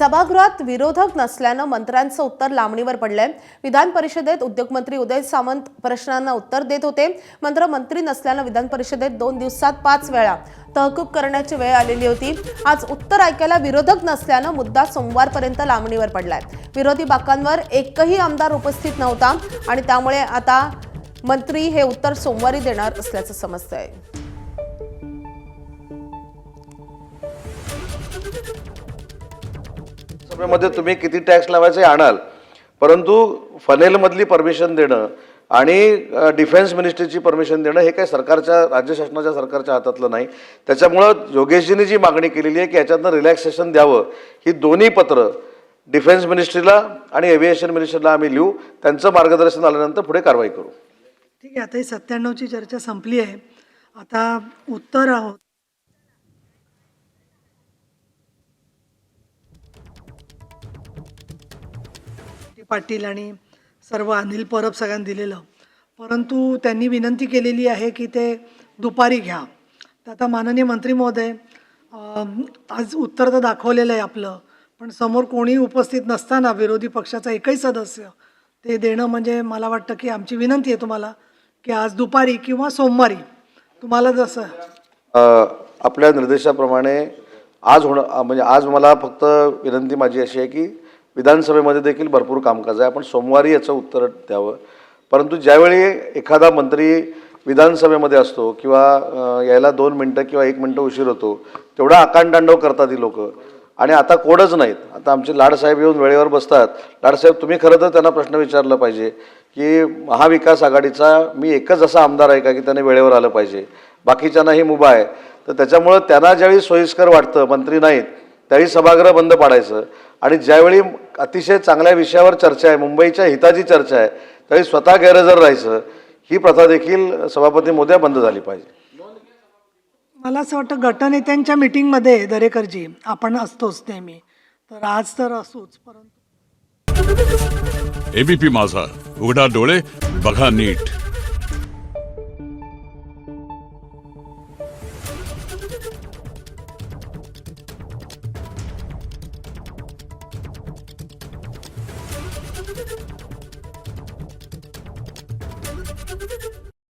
सभागृहात विरोधक नसल्यानं मंत्र्यांचं उत्तर लांबणीवर पडलंय। विधान परिषदेत उद्योगमंत्री उदय सामंत प्रश्नांना उत्तर देत होते, मात्र मंत्री नसल्यानं विधान परिषदेत 2 दिवसात 5 वेळा तहकूब करण्याची वेळ आलेली होती। आज उत्तर ऐकायला विरोधक नसल्यानं मुद्दा सोमवारपर्यंत लांबणीवर पडलाय। विरोधी बाकांवर एकही आमदार उपस्थित नव्हता आणि त्यामुळे आता मंत्री हे उत्तर सोमवारी देणार असल्याचं समजतंय। सभेमध्ये तुम्ही किती टॅक्स लावायचे आणाल, परंतु फनेलमधली परमिशन देणं आणि डिफेन्स मिनिस्ट्रीची परमिशन देणं हे काही सरकारच्या राज्य शासनाच्या सरकारच्या हातातलं नाही। त्याच्यामुळं योगेशजींनी जी मागणी केलेली आहे की याच्यातनं रिलॅक्सेशन द्यावं, ही दोन्ही पत्र डिफेन्स मिनिस्ट्रीला आणि एव्हिएशन मिनिस्ट्रीला आम्ही लिहू, त्यांचं मार्गदर्शन आल्यानंतर पुढे कारवाई करू। ठीक आहे, आता ही 97ची चर्चा संपली आहे, आता उत्तर आहोत। पाटील आणि सर्व अनिल परब सगळ्यांनी दिलेलं, परंतु त्यांनी विनंती केलेली आहे की ते दुपारी घ्या। तर आता माननीय मंत्री महोदय, आज उत्तर तर दाखवलेलं आहे आपलं, पण समोर कोणी उपस्थित नसताना विरोधी पक्षाचा एकही सदस्य ते देणं म्हणजे मला वाटतं की आमची विनंती आहे तुम्हाला की आज दुपारी किंवा सोमवारी तुम्हाला जसं आपल्या निर्देशाप्रमाणे आज म्हणजे आज मला फक्त विनंती माझी अशी आहे की विधानसभेमध्ये देखील भरपूर कामकाज आहे, आपण सोमवारी याचं उत्तर द्यावं। परंतु ज्यावेळी एखादा मंत्री विधानसभेमध्ये असतो किंवा यायला 2 मिनटं किंवा 1 मिनटं उशीर होतो, तेवढा आकांडतांडव करतात ही लोक। आणि आता कोडच नाहीत, आता आमचे लाडसाहेब येऊन वेळेवर बसतात। लाडसाहेब, तुम्ही खरं तर त्यांना प्रश्न विचारला पाहिजे की महाविकास आघाडीचा मी एकच असा आमदार आहे का की त्याने वेळेवर आलं पाहिजे, बाकीच्यांनाही मुभा आहे। तर त्याच्यामुळं त्यांना ज्यावेळी सोयीस्कर वाटतं मंत्री नाहीत त्यावेळी सभागृह बंद पाडायचं, आणि ज्यावेळी अतिशय चांगल्या विषयावर चर्चा आहे, मुंबईच्या हिताची चर्चा आहे, त्यावेळी स्वतः गैरहजर राहायचं। ही प्रथा देखील सभापती महोदया बंद झाली पाहिजे। मला असं वाटतं गटनेत्यांच्या मीटिंगमध्ये दरेकरजी आपण असतोच नेहमी, तर आज तर असोच। परंतु एबीपी माझा, उघडा डोळे बघा नीट।